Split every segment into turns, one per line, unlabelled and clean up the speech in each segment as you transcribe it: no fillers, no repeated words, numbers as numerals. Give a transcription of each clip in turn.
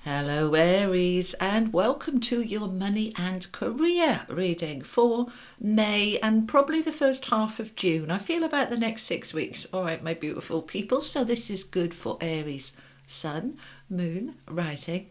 Hello Aries, and welcome to your money and career reading for May and probably the first half of June. I feel about the next 6 weeks. All right, my beautiful people. So this is good for Aries, Sun, Moon, Rising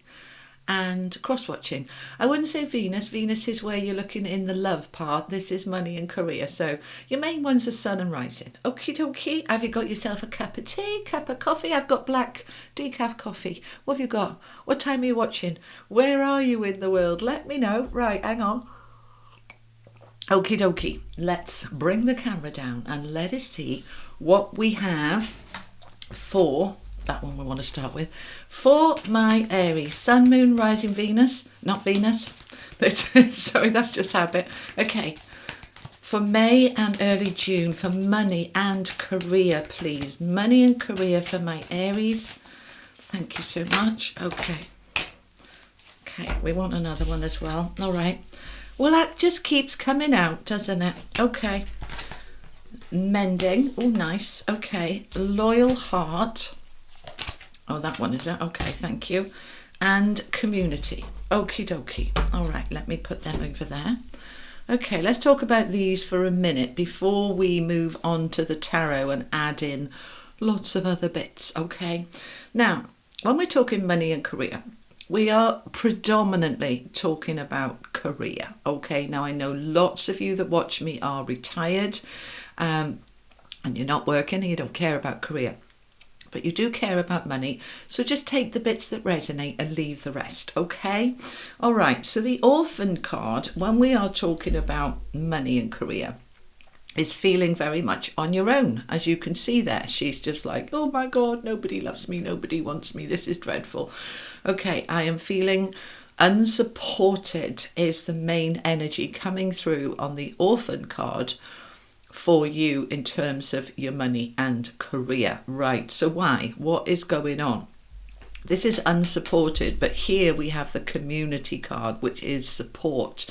and cross-watching. I wouldn't say Venus. Venus is where you're looking in the love part. This is money and career. So your main ones are Sun and Rising. Okie dokie. Have you got yourself a cup of tea, cup of coffee? I've got black decaf coffee. What have you got? What time are you watching? Where are you in the world? Let me know. Right, hang on. Okie dokie. Let's bring the camera down and let us see what we have for that one we want to start with. For my Aries, Sun, Moon, Rising, Venus, not Venus, but sorry, that's just habit. Okay, for May and early June, for money and career, please. Money and career for my Aries. Thank you so much. Okay, we want another one as well. All right. Well, that just keeps coming out, doesn't it? Okay. Mending. Oh, nice. Okay. Loyal heart. Oh, that one is it? Okay, thank you. And community. Okie dokie. All right, let me put them over there. Okay, let's talk about these for a minute before we move on to the tarot and add in lots of other bits, okay? Now, when we're talking money and career, we are predominantly talking about career, okay? Now, I know lots of you that watch me are retired and you're not working and you don't care about career. But you do care about money, so just take the bits that resonate and leave the rest, okay? All right, so the Orphan card, when we are talking about money and career, is feeling very much on your own. As you can see there, she's just like, oh my God, nobody loves me, nobody wants me, this is dreadful. Okay, I am feeling unsupported is the main energy coming through on the Orphan card for you in terms of your money and career. Right, so why? What is going on? This is unsupported, but here we have the community card, which is support,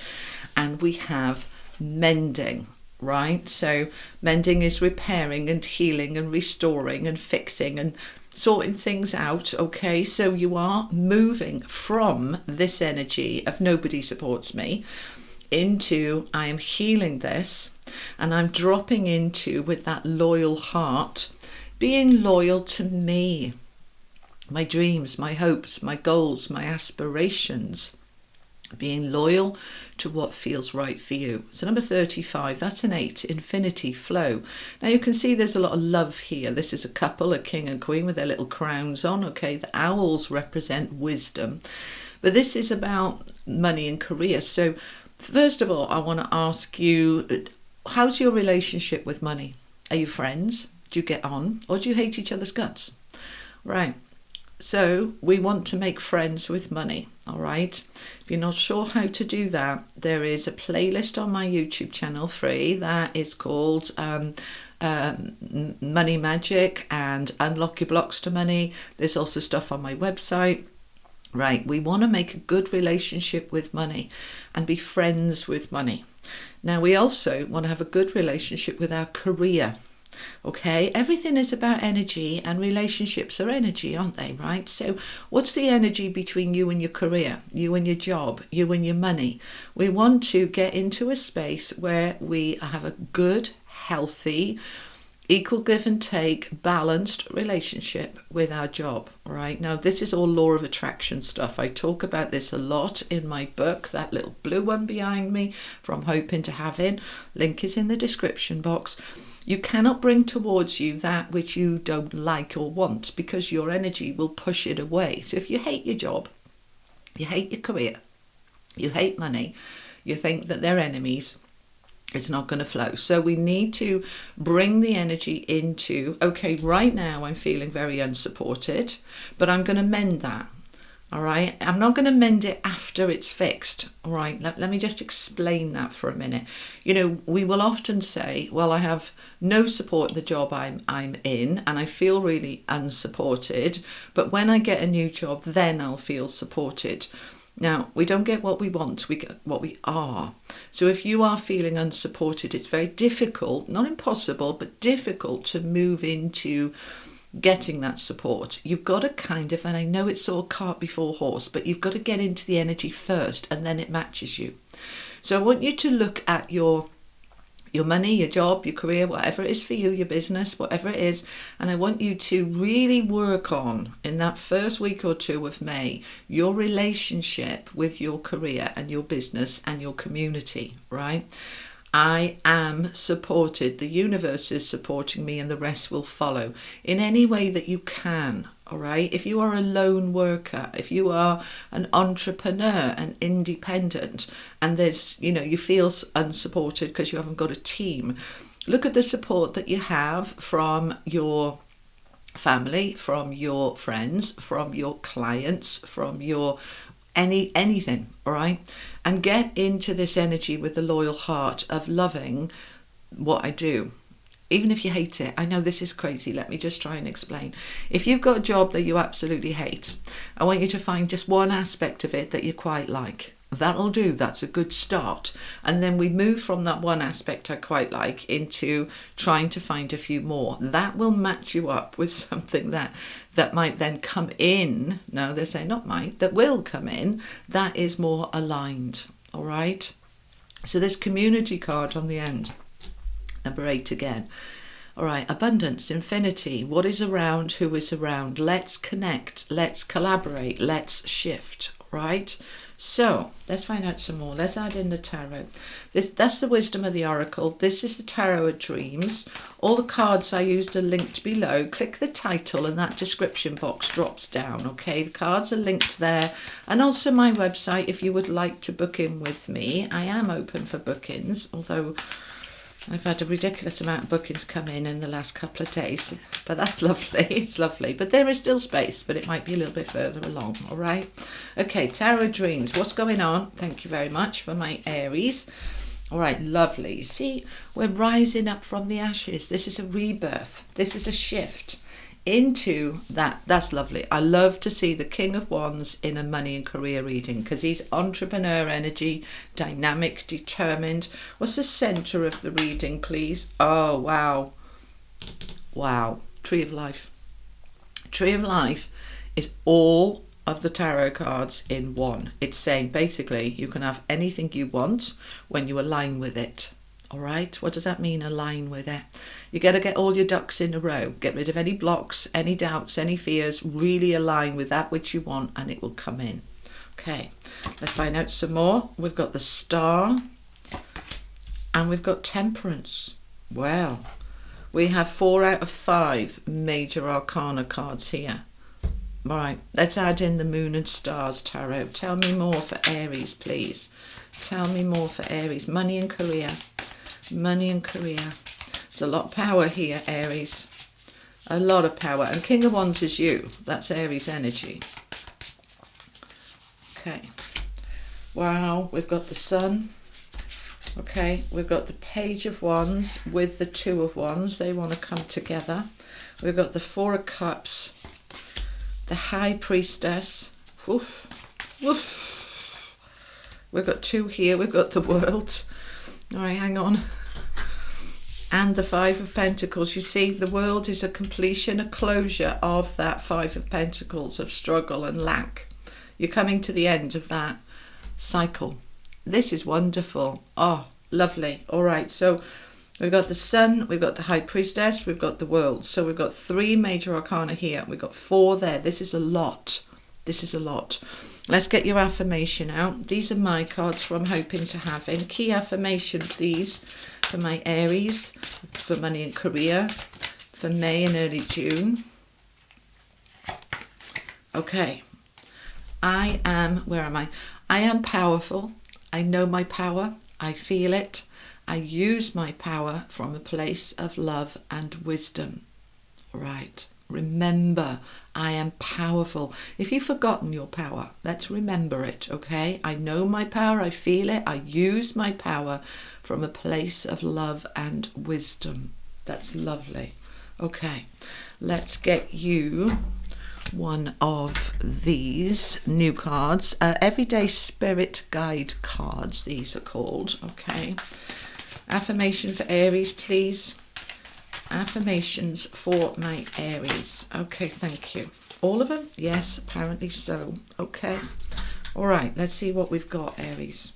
and we have mending, right? So mending is repairing and healing and restoring and fixing and sorting things out, okay? So you are moving from this energy of nobody supports me into I am healing this, and I'm dropping into, with that loyal heart, being loyal to me, my dreams, my hopes, my goals, my aspirations, being loyal to what feels right for you. So number 35, that's an 8, infinity flow. Now you can see there's a lot of love here. This is a couple, a king and queen with their little crowns on, okay? The owls represent wisdom, but this is about money and career. So first of all, I want to ask you, how's your relationship with money? Are you friends? Do you get on? Or do you hate each other's guts? Right. So we want to make friends with money. All right. If you're not sure how to do that, there is a playlist on my YouTube channel, free, that is called Money Magic and Unlock Your Blocks to Money. There's also stuff on my website. Right, we want to make a good relationship with money and be friends with money. Now, we also want to have a good relationship with our career. Okay, everything is about energy, and relationships are energy, aren't they? Right, so what's the energy between you and your career, you and your job, you and your money? We want to get into a space where we have a good, healthy, equal give and take, balanced relationship with our job. Right, now this is all law of attraction stuff. I talk about this a lot in my book, that little blue one behind me, From Hoping to Having. Link is in the description box. You cannot bring towards you that which you don't like or want, because your energy will push it away. So if you hate your job, you hate your career, you hate money, you think that they're enemies, it's not going to flow. So we need to bring the energy into, okay, right now I'm feeling very unsupported, but I'm going to mend that. All right, I'm not going to mend it after it's fixed. All right, let me just explain that for a minute. You know, we will often say, well, I have no support in the job I'm in, and I feel really unsupported, but when I get a new job, then I'll feel supported. Now, we don't get what we want, we get what we are. So if you are feeling unsupported, it's very difficult, not impossible, but difficult to move into getting that support, you've got to kind of, and I know it's sort of cart before horse, but you've got to get into the energy first and then it matches you. So I want you to look at your money, your job, your career, whatever it is for you, your business, whatever it is. And I want you to really work on, in that first week or two of May, your relationship with your career and your business and your community, right? I am supported. The universe is supporting me and the rest will follow in any way that you can. All right. If you are a lone worker, if you are an entrepreneur and independent and there's, you feel unsupported because you haven't got a team, look at the support that you have from your family, from your friends, from your clients, from your anything, all right? And get into this energy with the loyal heart of loving what I do. Even if you hate it, I know this is crazy. Let me just try and explain. If you've got a job that you absolutely hate, I want you to find just one aspect of it that you quite like. That'll do. That's a good start. And then we move from that one aspect I quite like into trying to find a few more. That will match you up with something that might then come in. No, they're saying not might, that will come in. That is more aligned. All right. So this community card on the end. Number 8 again. All right, abundance, infinity, what is around, who is around. Let's connect, let's collaborate, let's shift, right? So let's find out some more. Let's add in the tarot. That's the wisdom of the oracle. This is the tarot of dreams. All the cards I used are linked below. Click the title and that description box drops down, okay? The cards are linked there. And also my website, if you would like to book in with me. I am open for bookings, although I've had a ridiculous amount of bookings come in the last couple of days, but that's lovely. It's lovely, but there is still space, but it might be a little bit further along. All right. Okay. Tarot dreams. What's going on? Thank you very much for my Aries. All right. Lovely. You see, we're rising up from the ashes. This is a rebirth. This is a shift into that. That's lovely. I love to see the King of Wands in a money and career reading because he's entrepreneur energy, dynamic, determined. What's the center of the reading, please? Oh, wow. Wow. Tree of Life. Tree of Life is all of the tarot cards in one. It's saying basically you can have anything you want when you align with it. All right, what does that mean, align with it? You got to get all your ducks in a row. Get rid of any blocks, any doubts, any fears. Really align with that which you want and it will come in. Okay, let's find out some more. We've got the Star and we've got Temperance. Well, we have 4 out of 5 major arcana cards here. All right, let's add in the Moon and Stars tarot. Tell me more for Aries, please. Tell me more for Aries. Money and career. Money and career. There's a lot of power here, Aries. A lot of power. And King of Wands is you. That's Aries energy. Okay. Wow. We've got the Sun. Okay. We've got the Page of Wands with the 2 of Wands. They want to come together. We've got the 4 of Cups. The High Priestess. Woof. Woof. We've got 2 here. We've got the World. All right, hang on. And the 5 of Pentacles. You see, the World is a completion, a closure of that 5 of Pentacles of struggle and lack. You're coming to the end of that cycle. This is wonderful. Oh, lovely. All right, so we've got the Sun, we've got the High Priestess, we've got the World. So we've got 3 major arcana here. We've got 4 there. This is a lot. This is a lot. Let's get your affirmation out. These are my cards from Hoping to Having. Key affirmation, please, for my Aries, for money and career, for May and early June. Okay. I am, where am I? I am powerful. I know my power. I feel it. I use my power from a place of love and wisdom. Right. Remember, I am powerful. If you've forgotten your power, let's remember it, okay? I know my power, I feel it, I use my power from a place of love and wisdom. That's lovely. Okay, let's get you one of these new cards. Everyday Spirit Guide cards, these are called, okay? Affirmation for Aries, please. affirmations for my Aries. Okay, thank you. All of them? Yes, apparently so. Okay. All right, let's see what we've got, Aries.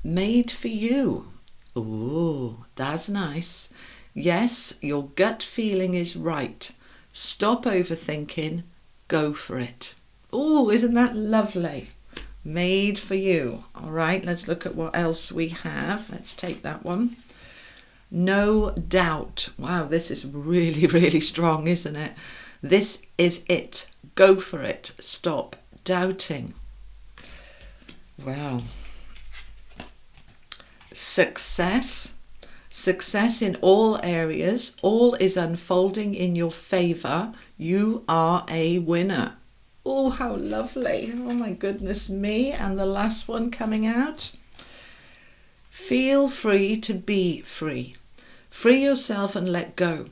Made for you. Ooh, that's nice. Yes, your gut feeling is right. Stop overthinking. Go for it. Ooh, isn't that lovely? Made for you. All right, let's look at what else we have. Let's take that one. No doubt. Wow, this is really, really strong, isn't it? This is it. Go for it. Stop doubting. Wow. Success. Success in all areas. All is unfolding in your favor. You are a winner. Oh, how lovely. Oh my goodness me. And the last one coming out. Feel free to be free. Free yourself and let go.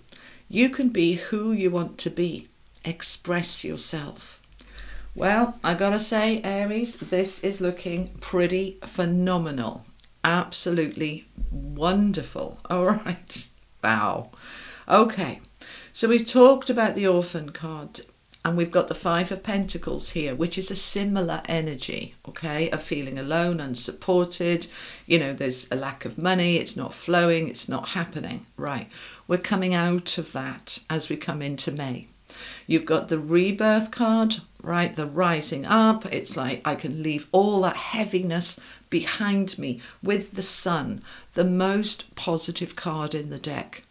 You can be who you want to be. Express yourself. Well, I gotta say, Aries, this is looking pretty phenomenal. Absolutely wonderful. All right. Wow. Okay. So we've talked about the Orphan card. And we've got the Five of Pentacles here, which is a similar energy, okay, of feeling alone, unsupported. You know, there's a lack of money. It's not flowing. It's not happening. Right. We're coming out of that as we come into May. You've got the Rebirth card, right, the rising up. It's like I can leave all that heaviness behind me with the Sun, the most positive card in the deck.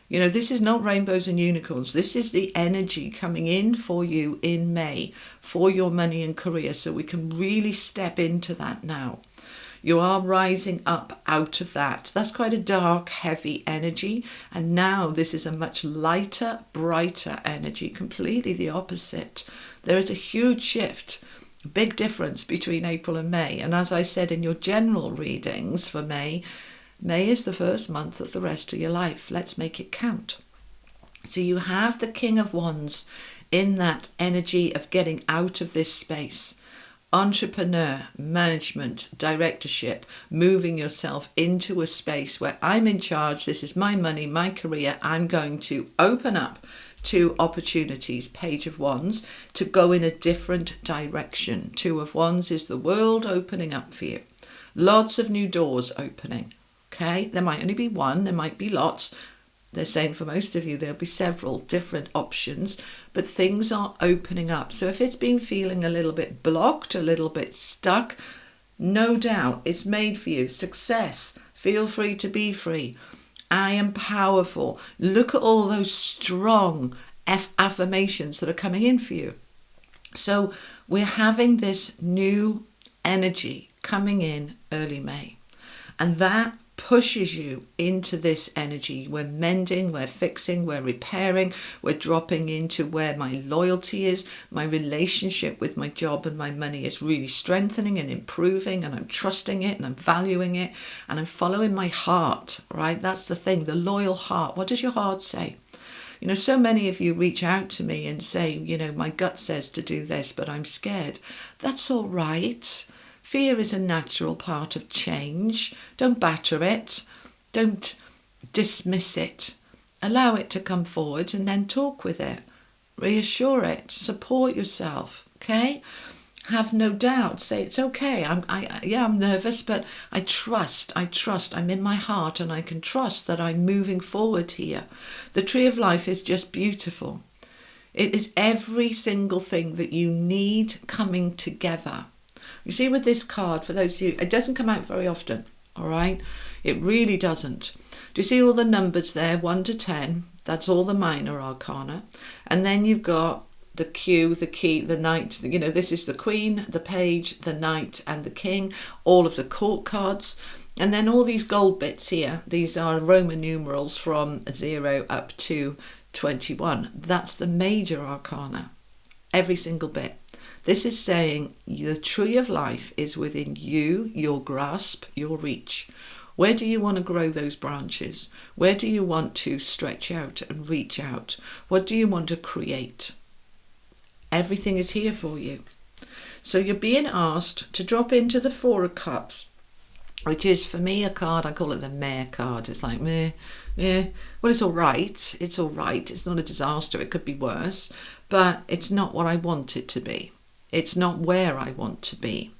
You know, this is not rainbows and unicorns. This is the energy coming in for you in May for your money and career. So we can really step into that now. You are rising up out of that. That's quite a dark, heavy energy. And now this is a much lighter, brighter energy, completely the opposite. There is a huge shift, big difference between April and May. And as I said in your general readings for May is the first month of the rest of your life. Let's make it count. So you have the King of Wands in that energy of getting out of this space. Entrepreneur, management, directorship, moving yourself into a space where I'm in charge. This is my money, my career. I'm going to open up to opportunities. Page of Wands, to go in a different direction. Two of Wands is the world opening up for you. Lots of new doors opening. Okay, there might only be one, there might be lots. They're saying for most of you there'll be several different options, but things are opening up. So if it's been feeling a little bit blocked, a little bit stuck, no doubt it's made for you. Success. Feel free to be free. I am powerful. Look at all those strong affirmations that are coming in for you. So we're having this new energy coming in early May. And that pushes you into this energy. We're mending, we're fixing, we're repairing, we're dropping into where my loyalty is. My relationship with my job and my money is really strengthening and improving, and I'm trusting it and I'm valuing it and I'm following my heart, right? That's the thing, the loyal heart. What does your heart say? You know, so many of you reach out to me and say, you know, my gut says to do this, but I'm scared. That's all right. Fear is a natural part of change. Don't batter it. Don't dismiss it. Allow it to come forward and then talk with it. Reassure it. Support yourself. Okay? Have no doubt. Say it's okay. I'm nervous, but I trust. I'm in my heart and I can trust that I'm moving forward here. The tree of life is just beautiful. It is every single thing that you need coming together. You see with this card, for those of you, it doesn't come out very often, all right? It really doesn't. Do you see all the numbers there, 1 to 10? That's all the minor arcana. And then you've got the Q, the key, the knight. You know, this is the queen, the page, the knight, and the king, all of the court cards. And then all these gold bits here, these are Roman numerals from 0 up to 21. That's the major arcana, every single bit. This is saying the tree of life is within you, your grasp, your reach. Where do you want to grow those branches? Where do you want to stretch out and reach out? What do you want to create? Everything is here for you. So you're being asked to drop into the Four of Cups, which is for me a card, I call it the meh card. It's like meh, Yeah, well, it's all right. It's all right. It's not a disaster. It could be worse, but it's not what I want it to be. It's not where I want to be.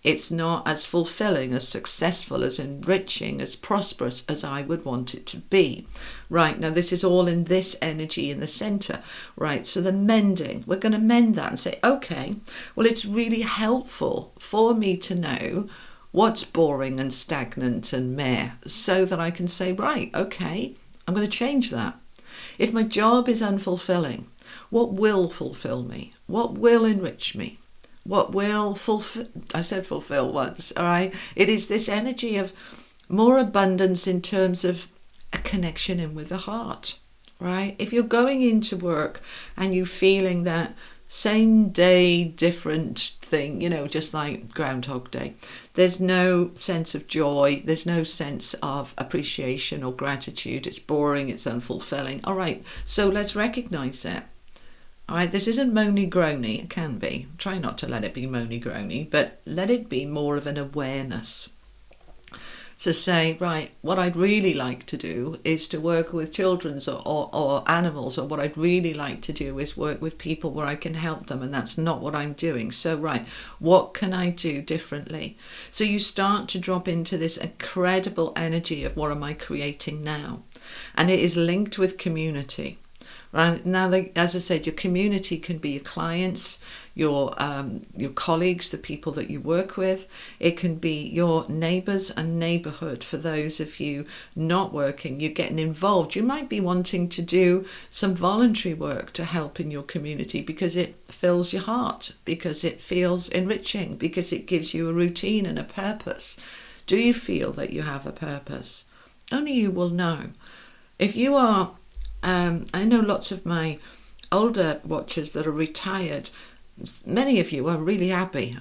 It's not as fulfilling, as successful, as enriching, as prosperous as I would want it to be. Right, now this is all in this energy in the center. Right, so the mending, we're going to mend that and say, okay, well, it's really helpful for me to know what's boring and stagnant and meh, so that I can say, right, okay, I'm going to change that. If my job is unfulfilling, what will fulfill me? What will enrich me? What will fulfill? I said fulfill once, all right? It is this energy of more abundance in terms of a connection in with the heart, right? If you're going into work and you're feeling that same day, different thing, just like Groundhog Day, there's no sense of joy, there's no sense of appreciation or gratitude, it's boring, it's unfulfilling. All right, so let's recognize it. All right, this isn't moany groany. It can be. Try not to let it be moany groany, but let it be more of an awareness. So say, right, what I'd really like to do is to work with children or animals, or what I'd really like to do is work with people where I can help them, and that's not what I'm doing. So, right, what can I do differently? So you start to drop into this incredible energy of what am I creating now? And it is linked with community. Right now, as I said, your community can be your clients, your colleagues, the people that you work with. It can be your neighbours and neighbourhood. For those of you not working, you're getting involved. You might be wanting to do some voluntary work to help in your community because it fills your heart, because it feels enriching, because it gives you a routine and a purpose. Do you feel that you have a purpose? Only you will know. If you are I know lots of my older watchers that are retired. Many of you are really happy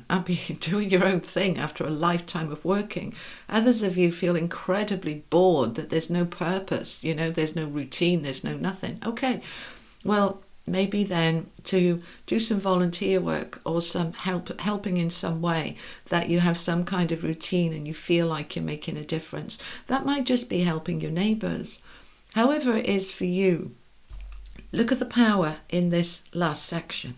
doing your own thing after a lifetime of working. Others of you feel incredibly bored, that there's no purpose, there's no routine, there's no nothing. Okay, well, maybe then to do some volunteer work or some helping in some way, that you have some kind of routine and you feel like you're making a difference. That might just be helping your neighbours. However it is for you, look at the power in this last section.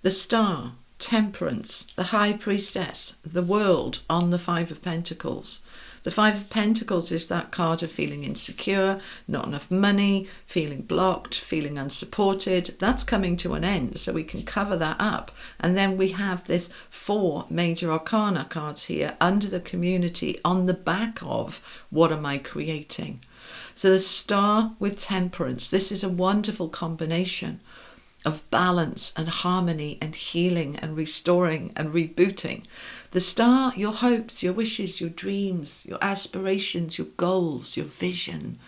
The star, temperance, the high priestess, the world on the Five of Pentacles. The Five of Pentacles is that card of feeling insecure, not enough money, feeling blocked, feeling unsupported. That's coming to an end, so we can cover that up. And then we have this 4 major arcana cards here under the community on the back of what am I creating? So the star with temperance, this is a wonderful combination of balance and harmony and healing and restoring and rebooting. The star, your hopes, your wishes, your dreams, your aspirations, your goals, your vision.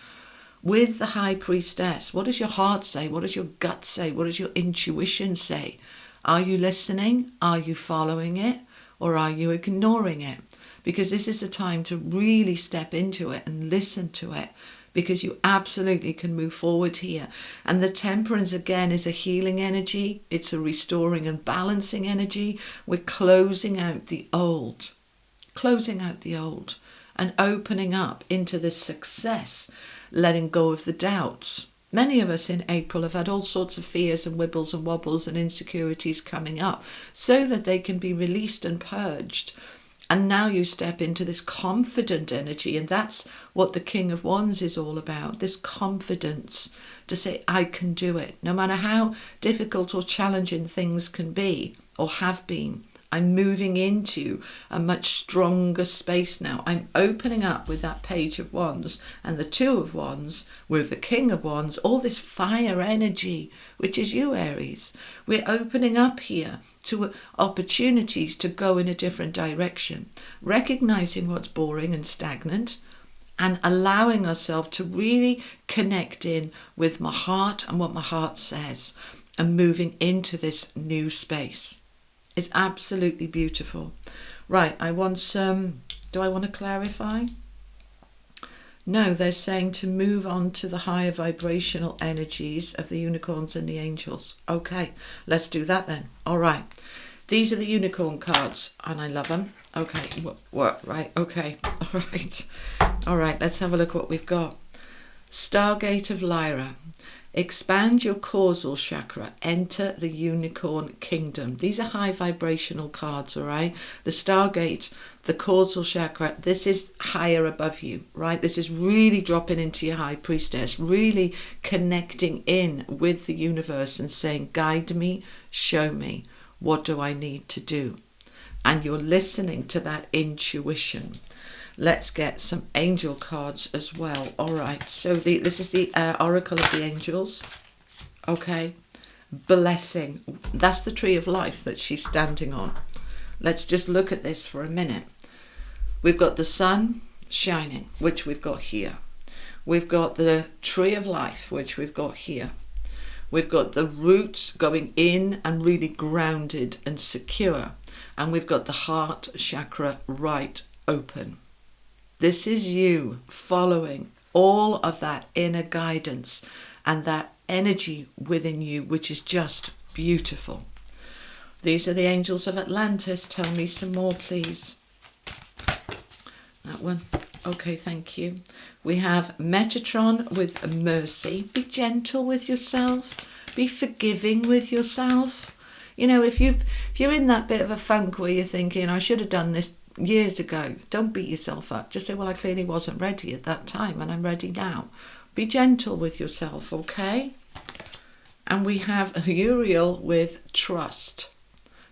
With the high priestess, what does your heart say? What does your gut say? What does your intuition say? Are you listening? Are you following it? Or are you ignoring it? Because this is the time to really step into it and listen to it, because you absolutely can move forward here. And the temperance, again, is a healing energy. It's a restoring and balancing energy. We're closing out the old, and opening up into this success, letting go of the doubts. Many of us in April have had all sorts of fears and wibbles and wobbles and insecurities coming up, so that they can be released and purged. And now you step into this confident energy, and that's what the King of Wands is all about, this confidence to say, I can do it. No matter how difficult or challenging things can be or have been, I'm moving into a much stronger space now. I'm opening up with that Page of Wands and the Two of Wands with the King of Wands, all this fire energy, which is you, Aries. We're opening up here to opportunities to go in a different direction, recognizing what's boring and stagnant, and allowing ourselves to really connect in with my heart and what my heart says, and moving into this new space. It's absolutely beautiful. Right, I want some, do I want to clarify? No, they're saying to move on to the higher vibrational energies of the unicorns and the angels. Okay, let's do that then. All right, these are the unicorn cards and I love them. Okay, what? Right, okay, all right. All right, let's have a look what we've got. Stargate of Lyra. Expand your causal chakra. Enter the unicorn kingdom. These are high vibrational cards, all right? The Stargate, the causal chakra, this is higher above you, right? This is really dropping into your high priestess, really connecting in with the universe and saying, guide me, show me, what do I need to do? And you're listening to that intuition. Let's get some angel cards as well. All right, so this is the Oracle of the Angels. Okay, blessing. That's the tree of life that she's standing on. Let's just look at this for a minute. We've got the sun shining, which we've got here. We've got the tree of life, which we've got here. We've got the roots going in and really grounded and secure. And we've got the heart chakra right open. This is you following all of that inner guidance and that energy within you, which is just beautiful. These are the angels of Atlantis. Tell me some more, please. That one. Okay, thank you. We have Metatron with mercy. Be gentle with yourself. Be forgiving with yourself. You know, if you're in that bit of a funk where you're thinking, I should have done this years ago, don't beat yourself up. Just say, well, I clearly wasn't ready at that time and I'm ready now. Be gentle with yourself, okay? And we have Uriel with trust.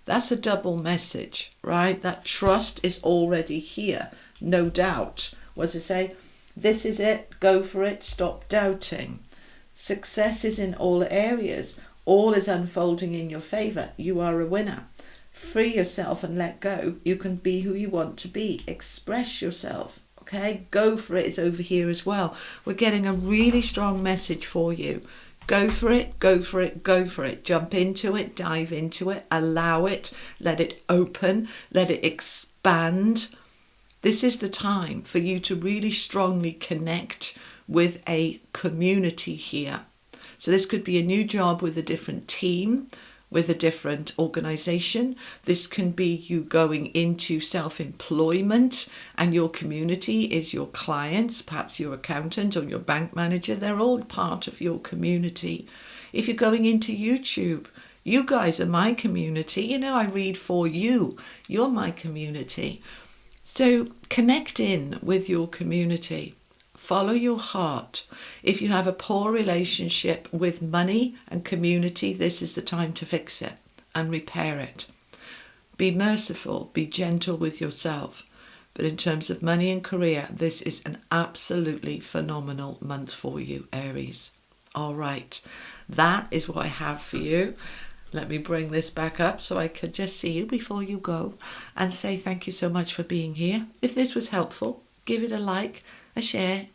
That's a double message, right? That trust is already here, no doubt. What does it say? This is it, go for it, stop doubting. Success is in all areas. All is unfolding in your favour. You are a winner. Free yourself and let go. You can be who you want to be. Express yourself. Okay, go for it is over here as well. We're getting a really strong message for you. Go for it, go for it, go for it. Jump into it, dive into it, allow it, let it open, let it expand. This is the time for you to really strongly connect with a community here. So this could be a new job with a different team, with a different organisation. This can be you going into self-employment and your community is your clients, perhaps your accountant or your bank manager. They're all part of your community. If you're going into YouTube, you guys are my community. You know, I read for you. You're my community. So connect in with your community. Follow your heart. If you have a poor relationship with money and community, this is the time to fix it and repair it. Be merciful, be gentle with yourself. But in terms of money and career, this is an absolutely phenomenal month for you, Aries. All right, that is what I have for you. Let me bring this back up so I can just see you before you go and say thank you so much for being here. If this was helpful, give it a like, a share,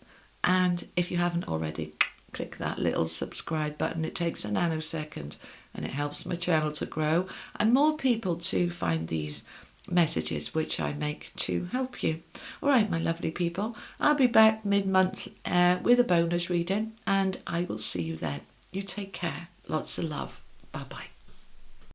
and if you haven't already, click that little subscribe button. It takes a nanosecond and it helps my channel to grow and more people to find these messages which I make to help you. All right, my lovely people, I'll be back mid-month with a bonus reading and I will see you then. You take care. Lots of love. Bye-bye.